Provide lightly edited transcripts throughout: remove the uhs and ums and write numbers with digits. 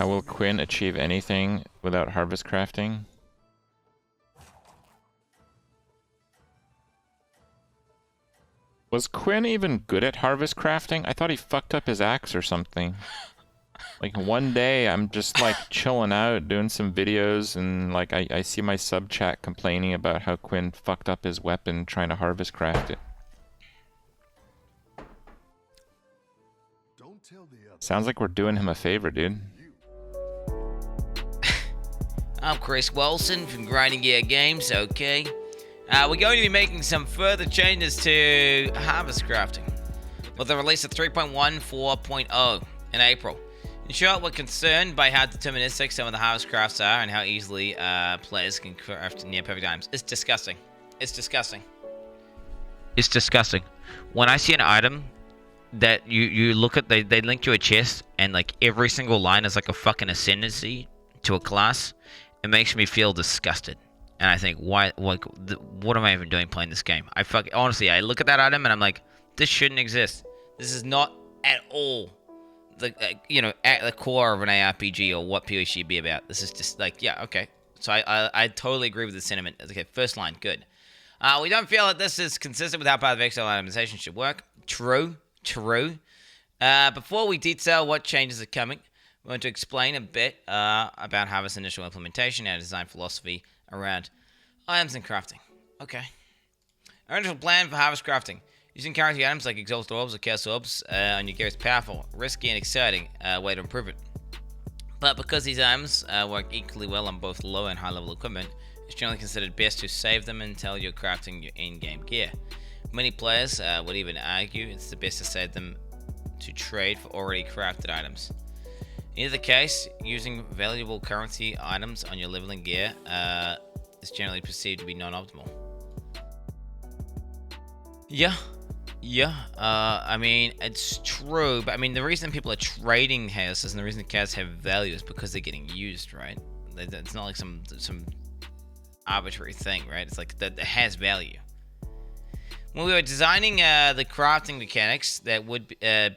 How will Quin achieve anything without harvest crafting? Was Quin even good at harvest crafting? I thought he fucked up his axe or something. Like one day I'm just like chilling out doing some videos and like I see my sub chat complaining about how Quin fucked up his weapon trying to harvest craft it. Sounds like we're doing him a favor, dude. I'm Chris Wilson from Grinding Gear Games, okay. We're going to be making some further changes to harvest crafting with the release of 3.14.0 in April. In short, we're concerned by how deterministic some of the harvest crafts are and how easily players can craft near perfect items. It's disgusting. It's disgusting. It's disgusting. When I see an item that you look at, they link to a chest and like every single line is like a fucking ascendancy to a class, it makes me feel disgusted. And I think, why? Like, what am I even doing playing this game? Honestly, I look at that item and I'm like, this shouldn't exist. This is not at all the at the core of an ARPG or what PoE should be about. This is just like, yeah, okay. So I totally agree with the sentiment. Okay, first line, good. We don't feel that this is consistent with how Path of Exile optimization should work. True. Before we detail what changes are coming, we want to explain a bit about Harvest's initial implementation and design philosophy around items and crafting. Okay. Our initial plan for Harvest crafting. Using currency items like Exalted Orbs or Chaos Orbs on your gear is powerful, risky, and exciting way to improve it. But because these items work equally well on both low and high level equipment, it's generally considered best to save them until you're crafting your in-game gear. Many players would even argue it's the best to save them to trade for already crafted items. In either case, using valuable currency items on your leveling gear is generally perceived to be non-optimal. Yeah, I mean, it's true, but I mean, the reason people are trading houses and the reason the cars have value is because they're getting used, right? It's not like some arbitrary thing, right? It's like that has value. When we were designing the crafting mechanics that would be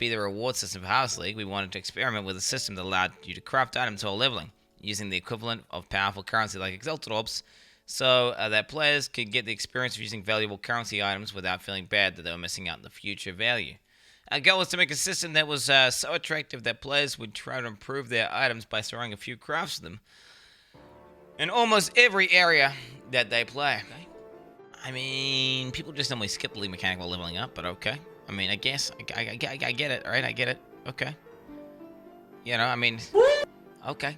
the reward system for Harvest League, we wanted to experiment with a system that allowed you to craft items while leveling, using the equivalent of powerful currency like Exalted Orbs, so that players could get the experience of using valuable currency items without feeling bad that they were missing out on the future value. Our goal was to make a system that was so attractive that players would try to improve their items by throwing a few crafts to them in almost every area that they play. Okay. I mean, people just normally skip the league mechanic while leveling up, but okay. I mean, I guess, I get it, right? I get it. Okay. You know, I mean, okay.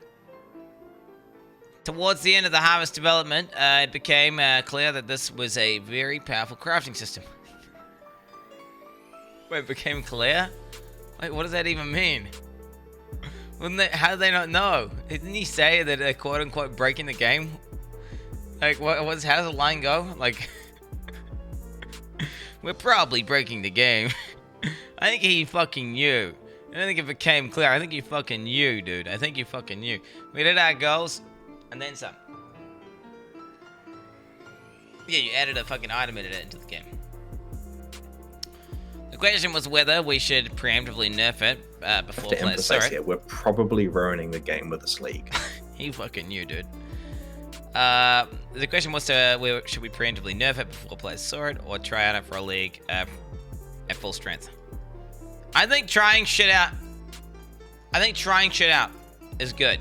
Towards the end of the Harvest development, it became clear that this was a very powerful crafting system. Wait, it became clear? Wait, what does that even mean? How did they not know? Didn't he say that they're quote-unquote breaking the game? Like, how does the line go? Like, we're probably breaking the game. I think he fucking knew. I don't think it became clear. I think you fucking knew, dude. I think you fucking knew. We did our goals, and then some. Yeah, you added a fucking item editor into the game. The question was whether we should preemptively nerf it before players saw it. Here, we're probably ruining the game with this league. He fucking knew, dude. The question was should we preemptively nerf it before players saw it, or try out it for a league at full strength? I think trying shit out is good.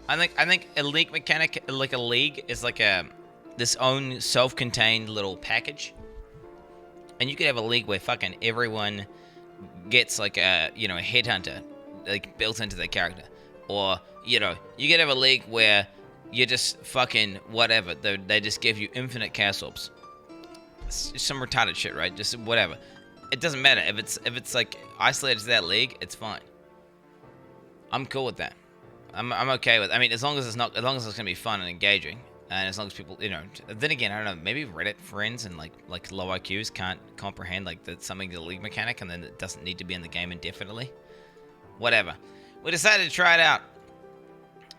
I think a league mechanic, like a league, is like this own self-contained little package. And you could have a league where fucking everyone gets like a headhunter like built into their character, or you could have a league where you just fucking whatever. They just give you infinite Chaos Orbs. Some retarded shit, right? Just whatever. It doesn't matter if it's like isolated to that league. It's fine. I'm cool with that. I'm okay with. I mean, as long as it's gonna be fun and engaging, and as long as people, Then again, I don't know. Maybe Reddit friends and like low IQs can't comprehend like that something's a league mechanic and then it doesn't need to be in the game indefinitely. Whatever. We decided to try it out.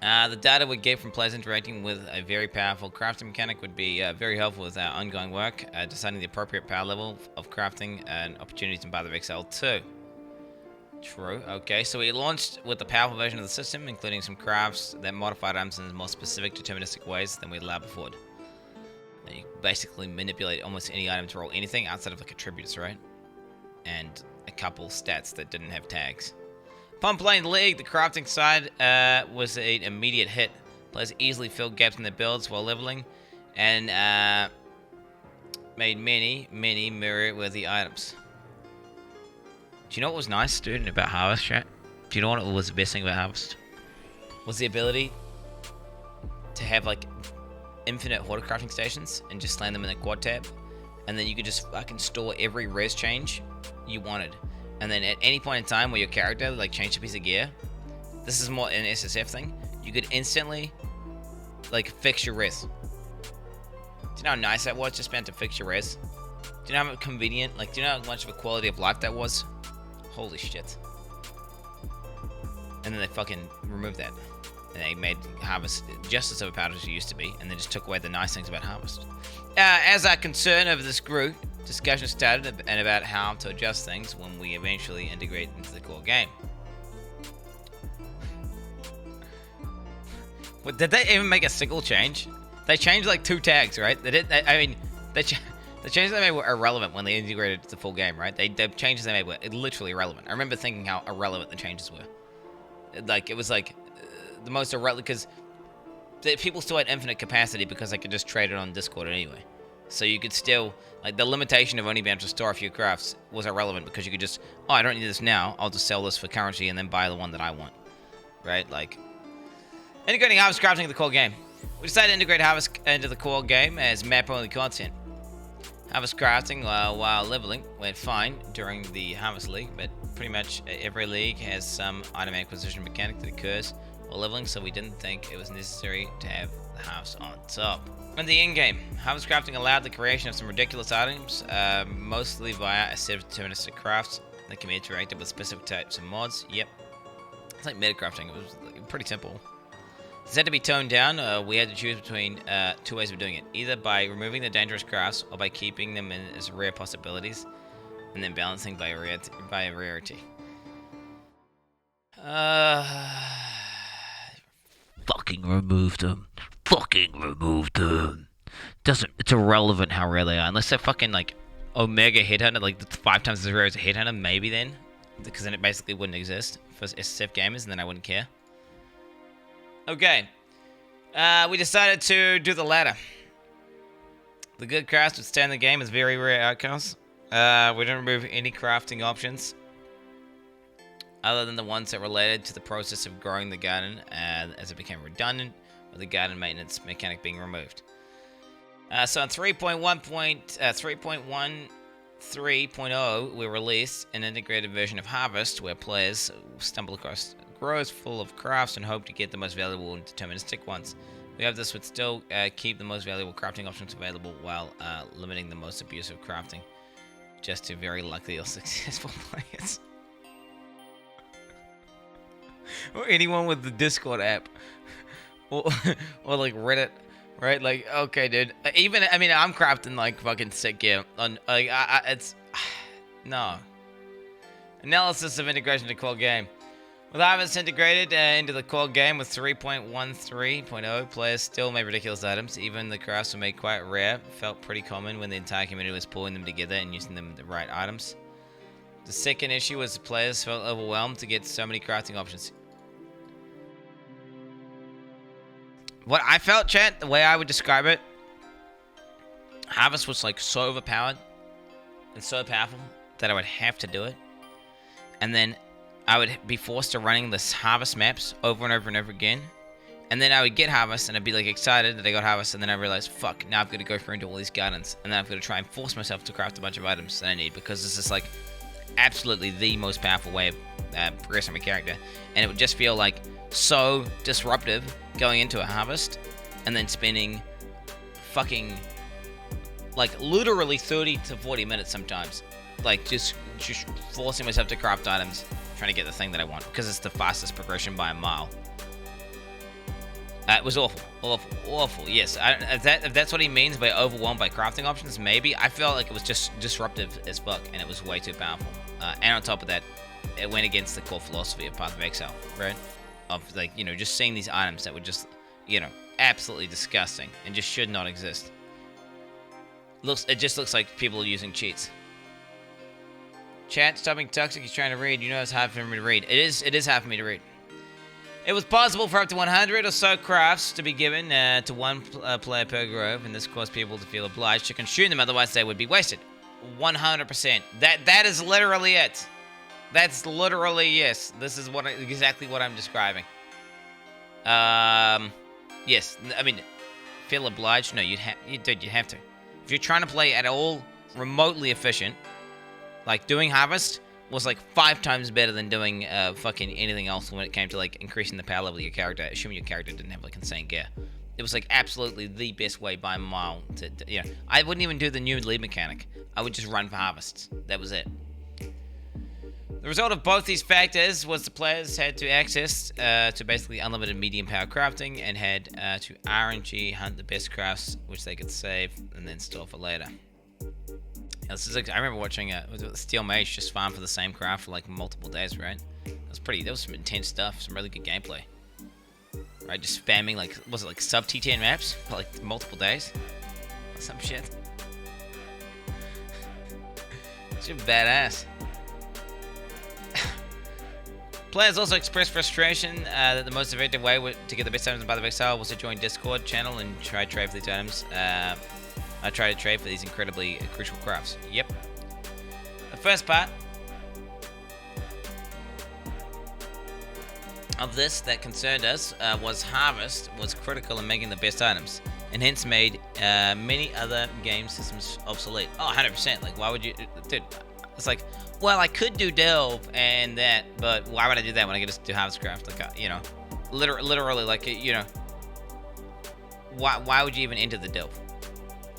The data we get from players interacting with a very powerful crafting mechanic would be very helpful with our ongoing work, deciding the appropriate power level of crafting and opportunities in Path of Exile 2. True. Okay, so we launched with the powerful version of the system, including some crafts that modified items in more specific, deterministic ways than we allowed before. And you basically manipulate almost any item to roll anything outside of like attributes, right? And a couple stats that didn't have tags. Upon playing the league, the crafting side was an immediate hit. Players easily filled gaps in their builds while leveling, and made many mirror-worthy items. Do you know what was nice, dude, about Harvest, chat? Do you know what was the best thing about Harvest? Was the ability to have, like, infinite horde crafting stations and just land them in a quad tab. And then you could just fucking store every res change you wanted. And then at any point in time where your character, like, changed a piece of gear, this is more an SSF thing, you could instantly, like, fix your res. Do you know how nice that was, just being able to fix your res? Do you know how convenient, like, do you know how much of a quality of life that was? Holy shit. And then they fucking removed that. And they made Harvest just as overpowered as it used to be, and they just took away the nice things about Harvest. As our concern over this grew, discussion started and about how to adjust things when we eventually integrate into the core game. What, did they even make a single change? They changed like 2 tags, right? They did. The changes they made were irrelevant when they integrated the full game, right? The changes they made were literally irrelevant. I remember thinking how irrelevant the changes were. Like, it was like the most irrelevant, because people still had infinite capacity because they could just trade it on Discord anyway. So you could still, like, the limitation of only being able to store a few crafts was irrelevant because you could just, oh, I don't need this now, I'll just sell this for currency and then buy the one that I want, right? Like, integrating Harvest crafting into the core game. We decided to integrate Harvest into the core game as map-only content. Harvest crafting while leveling went fine during the Harvest League, but pretty much every league has some item acquisition mechanic that occurs while leveling, so we didn't think it was necessary to have the Harvest on top. In the in-game, Harvest crafting allowed the creation of some ridiculous items, mostly via a set of deterministic crafts that can be interacted with specific types of mods. Yep. It's like meta crafting. It was pretty simple. This had to be toned down. We had to choose between 2 ways of doing it. Either by removing the dangerous crafts or by keeping them in as rare possibilities and then balancing by rarity. Fucking remove them. Fucking remove them. It's irrelevant how rare they are. Unless they're fucking like Omega Headhunter, like 5 times as rare as a Headhunter, maybe then. Because then it basically wouldn't exist for SSF gamers and then I wouldn't care. Okay. We decided to do the latter. The good crafts would stay in the game as very rare outcomes. We didn't remove any crafting options other than the ones that related to the process of growing the garden as it became redundant, with the garden maintenance mechanic being removed. So in 3.13.0, we released an integrated version of Harvest where players stumble across groves full of crafts and hope to get the most valuable and deterministic ones. We hope this would still keep the most valuable crafting options available while limiting the most abusive crafting just to very lucky or successful players. Or anyone with the Discord app. Or like Reddit, right? Like, okay, dude. Even, I mean, I'm crafting like fucking sick gear. It's, no. Analysis of integration to core game. With Harvest integrated into the core game with 3.13.0, players still made ridiculous items. Even the crafts were made quite rare. Felt pretty common when the entire community was pulling them together and using them the right items. The second issue was the players felt overwhelmed to get so many crafting options. What I felt, chat, the way I would describe it, Harvest was like so overpowered and so powerful that I would have to do it. And then I would be forced to running this Harvest maps over and over and over again. And then I would get Harvest and I'd be like excited that I got Harvest, and then I realized, fuck, now I've got to go through into all these gardens. And then I've got to try and force myself to craft a bunch of items that I need, because this is like absolutely the most powerful way of progressing my character. And it would just feel like so disruptive going into a Harvest and then spending fucking like literally 30 to 40 minutes sometimes, like just forcing myself to craft items, trying to get the thing that I want, because it's the fastest progression by a mile. It was awful. Yes, if that's what he means by overwhelmed by crafting options, maybe. I felt like it was just disruptive as fuck, and it was way too powerful. And on top of that, it went against the core philosophy of Path of Exile, right? Of like, you know, just seeing these items that were just, you know, absolutely disgusting and just should not exist. It just looks like people are using cheats. Chat, stop being toxic. He's trying to read. You know it's hard for me to read. It is hard for me to read. It was possible for up to 100 or so crafts to be given to one player per grove, and this caused people to feel obliged to consume them, otherwise they would be wasted. 100%. That is literally it. That's literally, yes. This is exactly what I'm describing. Yes. I mean, feel obliged? No, you'd have to. If you're trying to play at all remotely efficient, like doing Harvest was like 5 times better than doing fucking anything else when it came to like increasing the power level of your character, assuming your character didn't have like insane gear. It was like absolutely the best way by a mile to you know. I wouldn't even do the new lead mechanic. I would just run for harvests. That was it. The result of both these factors was the players had to access to basically unlimited medium power crafting and had to RNG hunt the best crafts which they could save and then store for later. Now, this is like, I remember watching Steel Mage just farm for the same craft for like multiple days, right? That was some intense stuff, some really good gameplay. Right, just spamming like, was it like sub T10 maps for like multiple days? Or some shit. It's just badass. Players also expressed frustration that the most effective way to get the best items in Path of Exile was to join Discord channel and try to trade for these items. I try to trade for these incredibly crucial crafts. Yep. The first part of this that concerned us was Harvest was critical in making the best items, and hence made many other game systems obsolete. Oh, 100%. Like, why would you... Dude, it's like, well, I could do Delve and that, but why would I do that when I get to do Harvest Craft? Like, you know, literally, like, you know, why would you even enter the Delve?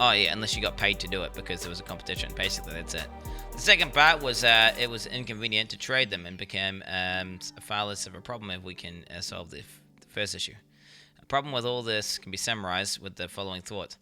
Oh, yeah, unless you got paid to do it because there was a competition. Basically, that's it. The second part was it was inconvenient to trade them and became far less of a problem if we can solve the first issue. A problem with all this can be summarized with the following thought.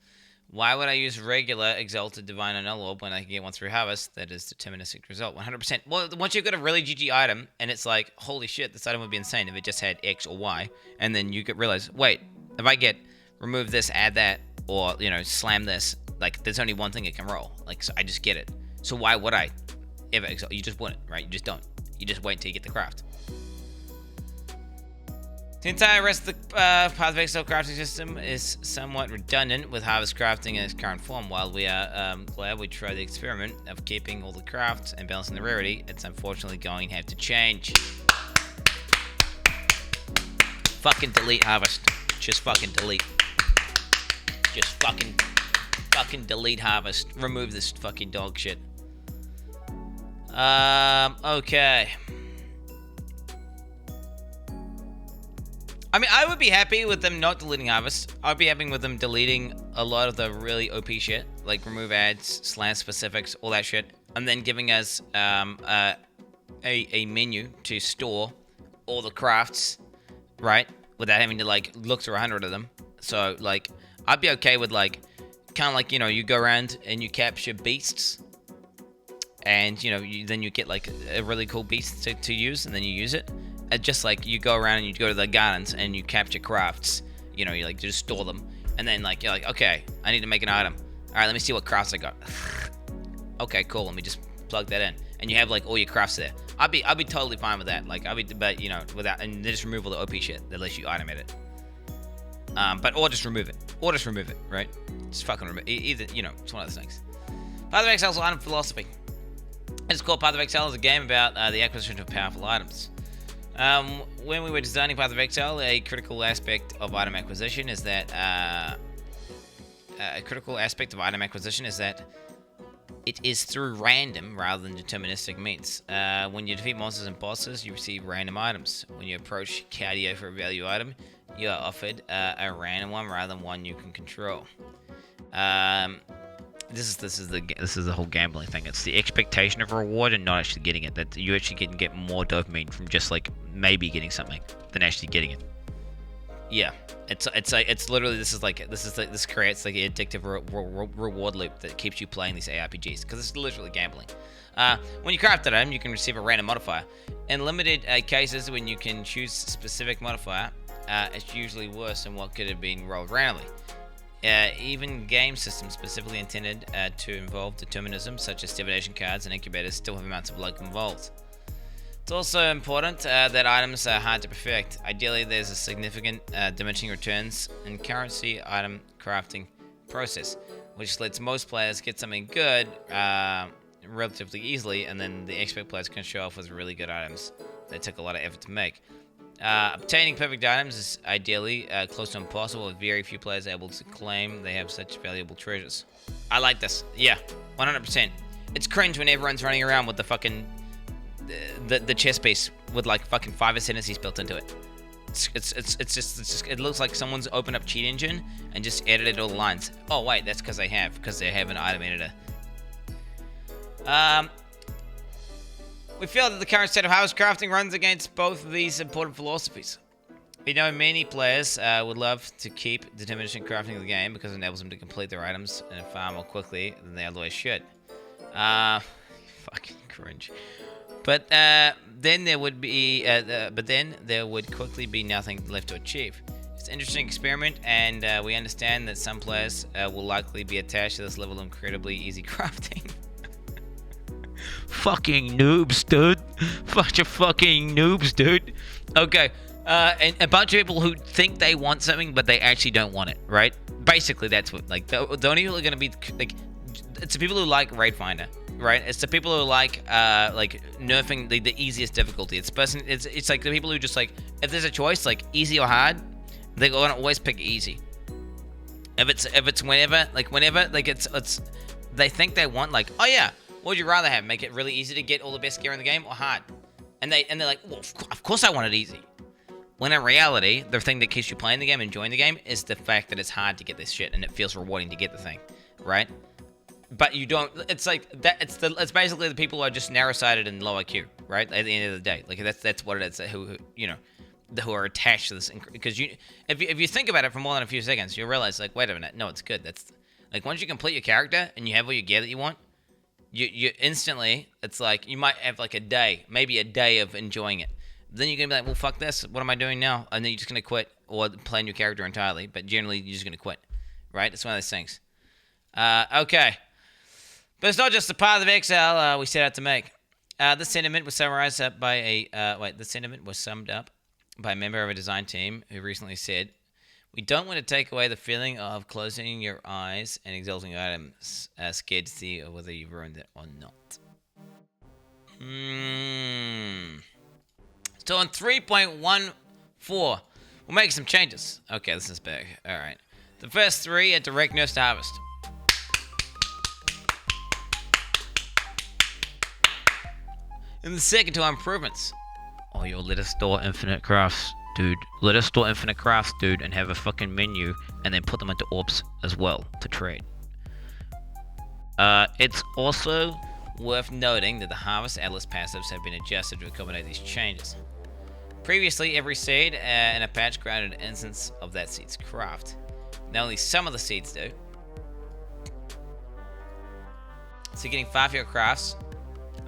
Why would I use regular Exalted Divine or Null Orb when I can get one through Harvest? That is deterministic result. 100%. Well, once you've got a really GG item, and it's like, holy shit, this item would be insane if it just had X or Y, and then you could realize, wait, if I get remove this, add that, or, you know, slam this, like, there's only one thing it can roll. Like, so I just get it. So why would I ever Exalt? You just wouldn't, right? You just don't. You just wait until you get the craft. The entire rest of the Path of Exile crafting system is somewhat redundant with Harvest crafting in its current form. While we are glad we tried the experiment of keeping all the crafts and balancing the rarity, it's unfortunately going to have to change. Fucking delete Harvest. Just fucking delete. Just fucking delete Harvest. Remove this fucking dog shit. Okay. I mean, I would be happy with them not deleting Harvest. I'd be happy with them deleting a lot of the really OP shit, like remove ads, slant specifics, all that shit, and then giving us a menu to store all the crafts, right, without having to like look through 100 of them. So like, I'd be okay with like, kind of like, you know, you go around and you capture beasts, and you know, then you get like a really cool beast to use, and then you use it. Just like you go around and you go to the gardens and you capture crafts, you know, you like just store them, and then like you're like, okay, I need to make an item. All right, let me see what crafts I got. Okay, cool. Let me just plug that in, and you have like all your crafts there. I'd be totally fine with that. Like but you know, without, and they just remove all the OP shit that lets you item edit. Or just remove it, right? Just fucking remove it. Either, you know, it's one of those things. Path of Exile's item philosophy. It's called Path of Exile is a game about the acquisition of powerful items. When we were designing Path of Exile, a critical aspect of item acquisition is that it is through random rather than deterministic means. When you defeat monsters and bosses, you receive random items. When you approach Cardio for a value item, you are offered a random one rather than one you can control. This is the whole gambling thing. It's the expectation of reward and not actually getting it. That you actually can get more dopamine from just like maybe getting something than actually getting it. Yeah, it's literally this creates like an addictive reward loop that keeps you playing these ARPGs because it's literally gambling. When you craft an item, you can receive a random modifier. In limited cases, when you can choose a specific modifier, it's usually worse than what could have been rolled randomly. Even game systems specifically intended to involve determinism, such as divination cards and incubators, still have amounts of luck involved. It's also important that items are hard to perfect. Ideally, there's a significant diminishing returns and currency item crafting process, which lets most players get something good relatively easily, and then the expert players can show off with really good items that took a lot of effort to make. Obtaining perfect items is ideally close to impossible, with very few players able to claim they have such valuable treasures. I like this. Yeah, 100%. It's cringe when everyone's running around with the fucking the chest piece with like fucking 5 ascendancies built into it. It's just it looks like someone's opened up Cheat Engine and just edited all the lines. Oh wait, that's because they have an item editor. We feel that the current state of harvest crafting runs against both of these important philosophies. We know many players would love to keep the diminishing crafting of the game because it enables them to complete their items and far more quickly than they otherwise should. Fucking cringe. But then there would quickly be nothing left to achieve. It's an interesting experiment, and we understand that some players will likely be attached to this level of incredibly easy crafting. Fucking noobs, dude. Bunch of fucking noobs, dude. Okay, and a bunch of people who think they want something, but they actually don't want it, right? Basically, that's what, like, the only people are going to be, like, it's the people who like Raid Finder, right? It's the people who like nerfing the easiest difficulty. It's like the people who just, like, if there's a choice, like, easy or hard, they're going to always pick easy. If it's whenever, it's, they think they want, like, oh yeah, what would you rather have? Make it really easy to get all the best gear in the game, or hard? And they're like, well, of course I want it easy. When in reality, the thing that keeps you playing the game, enjoying the game, is the fact that it's hard to get this shit, and it feels rewarding to get the thing, right? But you don't. It's like that. It's basically the people who are just narrow-sighted and low IQ, right? At the end of the day, like that's what it is. Who are attached to this, because if you think about it for more than a few seconds, you'll realize, like, wait a minute, no, it's good. That's like, once you complete your character and you have all your gear that you want. You instantly, it's like, you might have like maybe a day of enjoying it. Then you're going to be like, well, fuck this. What am I doing now? And then you're just going to quit or play a new character entirely. But generally, you're just going to quit, right? It's one of those things. Okay. But it's not just the path of exile we set out to make. This sentiment was summarized up by this sentiment was summed up by a member of a design team who recently said, "We don't want to take away the feeling of closing your eyes and exalting items, scared to see whether you've ruined it or not." So on 3.14, we'll make some changes. Okay, this is big. All right. The first 3 are direct nerfs to Harvest. And the second 2 are improvements. Oh, yo, let us store infinite crafts. Dude, let us store infinite crafts, dude, and have a fucking menu, and then put them into orbs as well to trade. It's also worth noting that the Harvest Atlas passives have been adjusted to accommodate these changes. Previously, every seed in a patch granted an instance of that seed's craft. Now only some of the seeds do. So you're getting far fewer crafts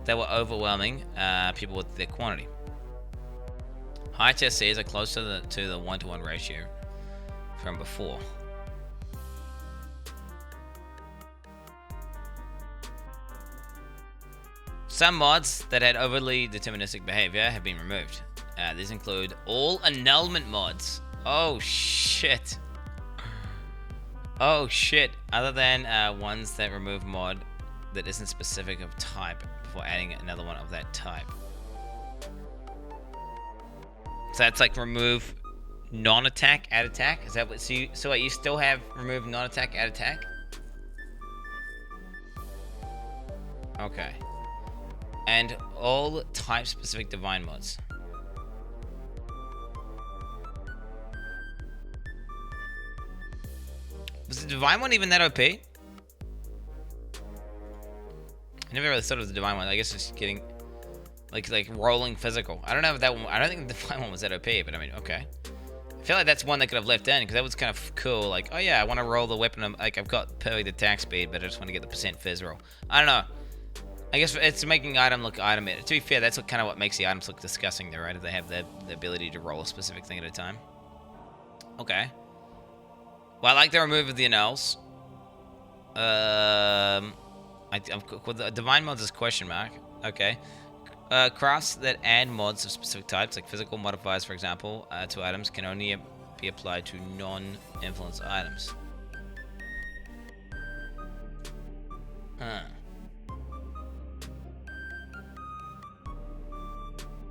that were overwhelming people with their quantity. High test seeds are close to the 1-to-1 ratio from before. Some mods that had overly deterministic behavior have been removed. These include all annulment mods. Oh shit. Oh shit. Other than ones that remove mod that isn't specific of type before adding another one of that type. So that's like remove non-attack, add attack? Is that what, so you still have remove non-attack, add attack? Okay. And all type-specific divine mods. Was the divine one even that OP? I never really thought of the divine one. I guess it's getting like rolling physical. I don't know if that one. I don't think the divine one was that OP, but I mean, okay. I feel like that's one they could have left in, because that was kind of cool. Like, oh yeah, I want to roll the weapon. Like, I've got perfect attack speed, but I just want to get the percent fizz roll. I don't know. I guess it's making item look automated. To be fair, that's kind of what makes the items look disgusting, though, right? If they have the ability to roll a specific thing at a time. Okay. Well, I like the remove of the annals. The divine mods is question mark. Okay. Crafts that add mods of specific types, like physical modifiers, for example, to items, can only be applied to non-influence items. Huh.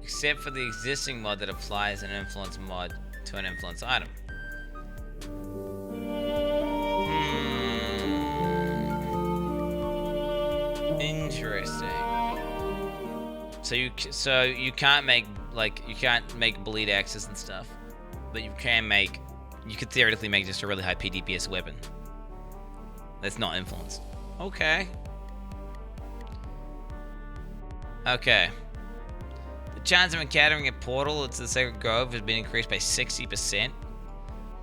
Except for the existing mod that applies an influence mod to an influence item. Interesting. So you can't make bleed axes and stuff, but you could theoretically make just a really high PDPS weapon. That's not influenced. Okay. Okay. The chance of encountering a portal to the Sacred Grove has been increased by 60%.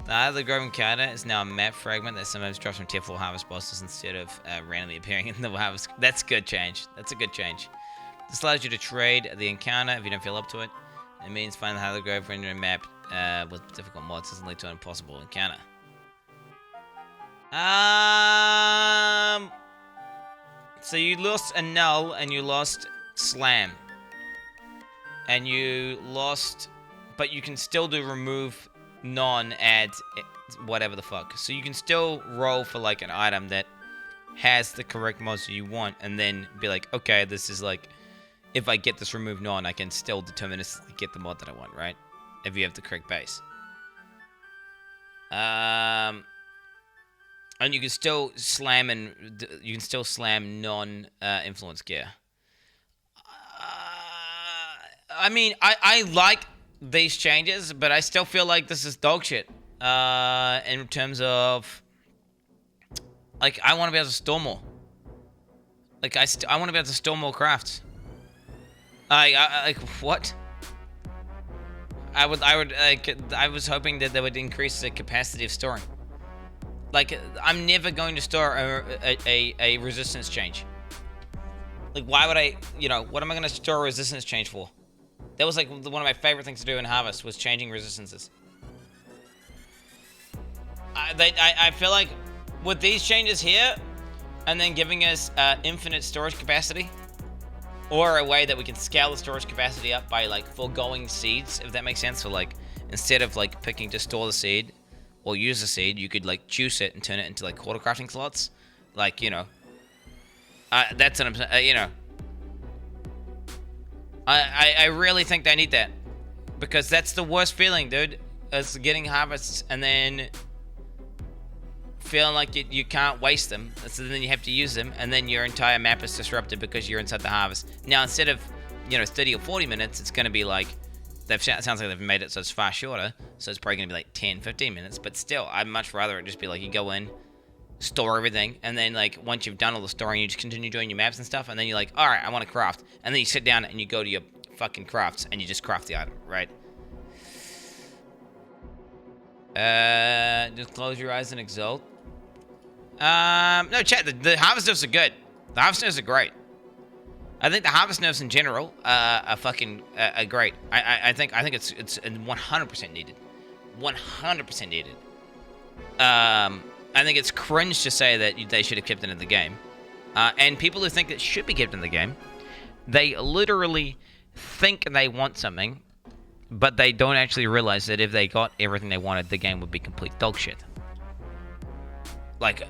The Eye of the Grove encounter is now a map fragment that sometimes drops from tier 4 harvest bosses instead of randomly appearing in the harvest. That's good change. That's a good change. This allows you to trade the encounter if you don't feel up to it. It means finding the Eye of the Grove rendering a map with difficult mods doesn't lead to an impossible encounter. So you lost a null and you lost slam. And you lost, but you can still do remove non-add whatever the fuck. So you can still roll for like an item that has the correct mods you want, and then be like, okay, this is like, if I get this remove non, I can still deterministically get the mod that I want, right? If you have the correct base. And you can still slam non-influence gear. I mean, I like these changes, but I still feel like this is dog shit. In terms of, like, I want to be able to store more. Like, I want to be able to store more crafts. Like, what? I was hoping that they would increase the capacity of storing. Like, I'm never going to store a resistance change. Like, why would I, what am I going to store a resistance change for? That was like one of my favorite things to do in Harvest, was changing resistances. I feel like with these changes here, and then giving us infinite storage capacity, or a way that we can scale the storage capacity up by like foregoing seeds, if that makes sense. So like, instead of like picking to store the seed or use the seed, you could like juice it and turn it into like quarter crafting slots. Like, that's what I'm, I really think they need that, because that's the worst feeling, dude, is getting harvests and then feeling like you can't waste them, so then you have to use them, and then your entire map is disrupted because you're inside the harvest. Now, instead of 30 or 40 minutes, it's going to be like, it sounds like they've made it so it's far shorter, so it's probably going to be like 10, 15 minutes, but still, I'd much rather it just be like, you go in, store everything, and then like once you've done all the storing, you just continue doing your maps and stuff, and then you're like, all right, I want to craft, and then you sit down and you go to your fucking crafts and you just craft the item, right? Just close your eyes and exult. No, chat, the Harvest Nerfs are good. The Harvest Nerfs are great. I think the Harvest Nerfs in general are fucking are great. I think it's 100% needed. 100% needed. I think it's cringe to say that they should have kept it in the game. And people who think it should be kept in the game, they literally think they want something, but they don't actually realize that if they got everything they wanted, the game would be complete dog shit. Like,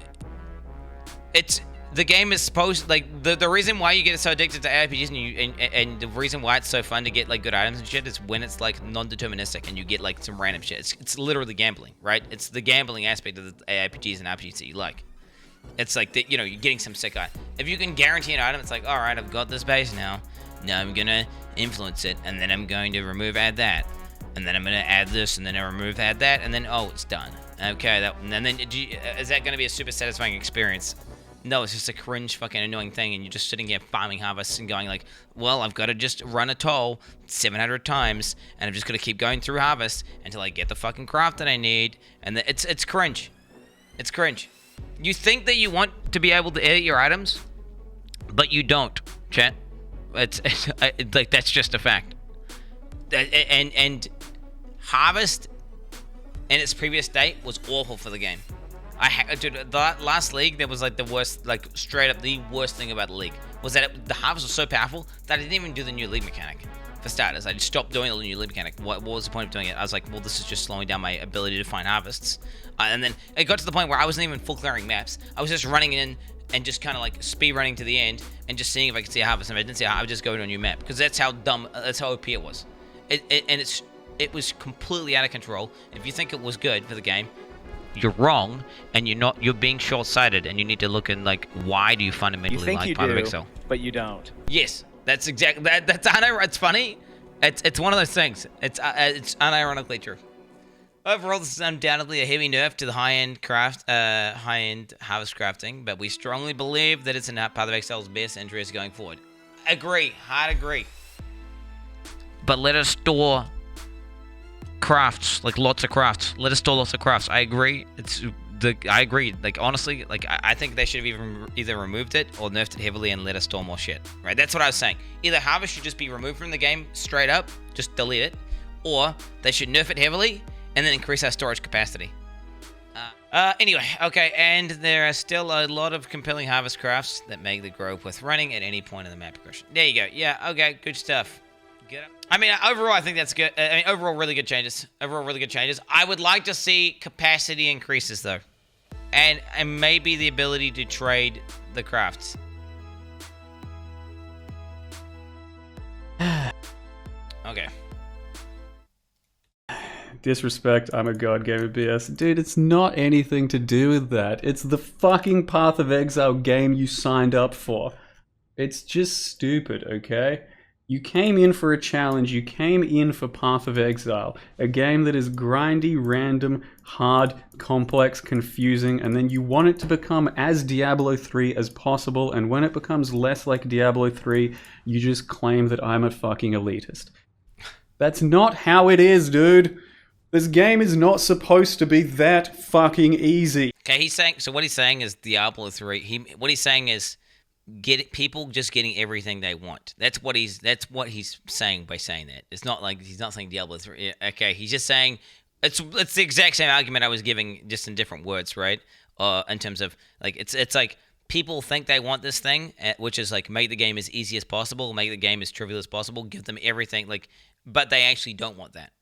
the game is supposed, like, the reason why you get so addicted to ARPGs and the reason why it's so fun to get like good items and shit is when it's like non-deterministic and you get like some random shit. It's literally gambling, right? It's the gambling aspect of the ARPGs and RPGs that you like. It's like that, you're getting some sick item. If you can guarantee an item, it's like, all right, I've got this base now. Now I'm gonna influence it, and then I'm going to remove add that, and then I'm gonna add this, and then I remove add that, and then it's done. Okay, and then is that gonna be a super satisfying experience? No, it's just a cringe fucking annoying thing, and you're just sitting here farming harvests and going like, well, I've got to just run a toll 700 times, and I'm just going to keep going through harvest until I get the fucking craft that I need, and it's cringe. It's cringe. You think that you want to be able to edit your items, but you don't, chat. It's like, that's just a fact. And Harvest in its previous state was awful for the game. Dude, the last league, that was like the worst, like straight up the worst thing about the league was that the Harvest was so powerful that I didn't even do the new league mechanic. For starters, I just stopped doing the new league mechanic. What was the point of doing it? I was like, well, this is just slowing down my ability to find harvests. And then it got to the point where I wasn't even full clearing maps. I was just running in and just kind of like speed running to the end and just seeing if I could see a harvest. And if I didn't see it, I would just go to a new map, because that's how dumb, that's how OP it was. It was completely out of control. If you think it was good for the game, you're wrong, and you're being short-sighted, and you need to look in like, why do you fundamentally like Path of Exile? But you don't. Yes, that's exactly that. It's funny. It's one of those things. It's unironically true. Overall, this is undoubtedly a heavy nerf to the high-end harvest crafting, but we strongly believe that it's in Path of Exile's best interest going forward. Agree, hard agree. But let us store crafts, like lots of crafts. Let us store lots of crafts. I agree. I agree. Like, honestly, like I think they should have either removed it or nerfed it heavily and let us store more shit. Right? That's what I was saying. Either Harvest should just be removed from the game straight up, just delete it, or they should nerf it heavily and then increase our storage capacity. Anyway, okay, and there are still a lot of compelling harvest crafts that make the grove worth running at any point in the map progression. There you go. Yeah, okay, good stuff. Get up. I mean, overall, I think that's good. I mean, overall, really good changes. I would like to see capacity increases, though. And maybe the ability to trade the crafts. Okay. Disrespect, I'm a god gamer BS. Dude, it's not anything to do with that. It's the fucking Path of Exile game you signed up for. It's just stupid, okay? You came in for a challenge, you came in for Path of Exile, a game that is grindy, random, hard, complex, confusing, and then you want it to become as Diablo 3 as possible, and when it becomes less like Diablo 3, you just claim that I'm a fucking elitist. That's not how it is, dude. This game is not supposed to be that fucking easy. Okay, he's saying, so what he's saying is Diablo 3, what he's saying is people just getting everything they want. That's what he's saying by saying that. It's not like he's not saying Diablo 3. Okay, he's just saying it's the exact same argument I was giving, just in different words, right? In terms of like it's like people think they want this thing, which is like make the game as easy as possible, make the game as trivial as possible, give them everything, like, but they actually don't want that,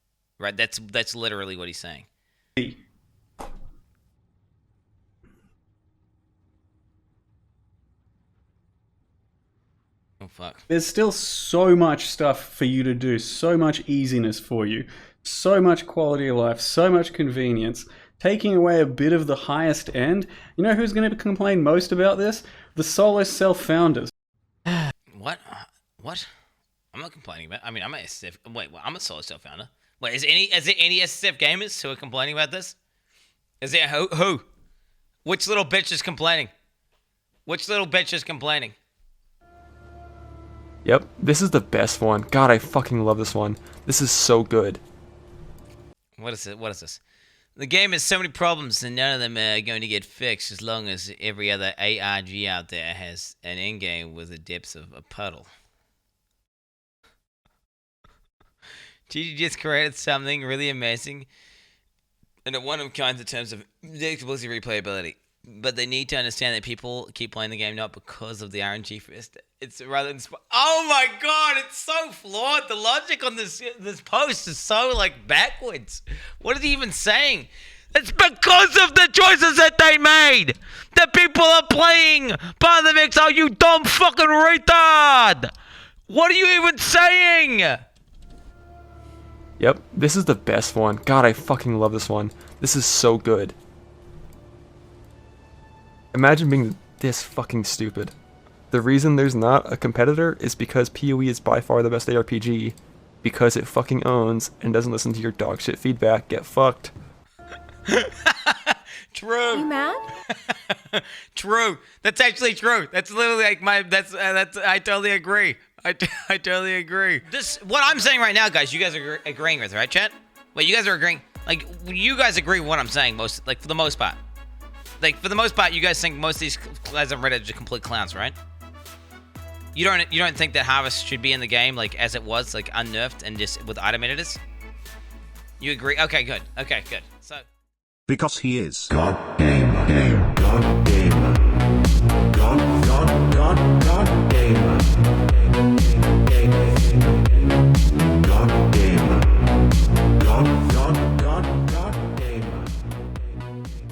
right? That's literally what he's saying. Oh, fuck. There's still so much stuff for you to do, so much easiness for you, so much quality of life, so much convenience. Taking away a bit of the highest end. You know who's going to complain most about this? The solo self-founders. What? I'm not complaining about. I mean, I'm a SSF. Wait, I'm a solo self-founder. Wait, is there any SSF gamers who are complaining about this? Is there who? Which little bitch is complaining? Yep, this is the best one. God, I fucking love this one. This is so good. What is it? What is this? The game has so many problems, and none of them are going to get fixed as long as every other ARG out there has an endgame with the depths of a puddle. GG just created something really amazing and a one-of-a-kind in terms of predictability and replayability. But they need to understand that people keep playing the game not because of the RNG first. It's rather than... Oh my god, it's so flawed. The logic on this post is so, like, backwards. What is he even saying? It's because of the choices that they made that people are playing Path of Exile, you dumb fucking retard! What are you even saying? Yep, this is the best one. God, I fucking love this one. This is so good. Imagine being this fucking stupid. The reason there's not a competitor is because PoE is by far the best ARPG. Because it fucking owns and doesn't listen to your dog shit feedback. Get fucked. True. You mad? True. That's actually true. That's literally like that's I totally agree. I totally agree. What I'm saying right now, guys, you guys are agreeing with, right, chat? Wait, you guys are agreeing? Like, you guys agree with what I'm saying for the most part. Like, for the most part, you guys think most of these guys on Reddit are just complete clowns, right? You don't think that Harvest should be in the game like as it was, like unnerfed and just with item editors? You agree? Okay, good. Okay, good. So Because he is God gamer.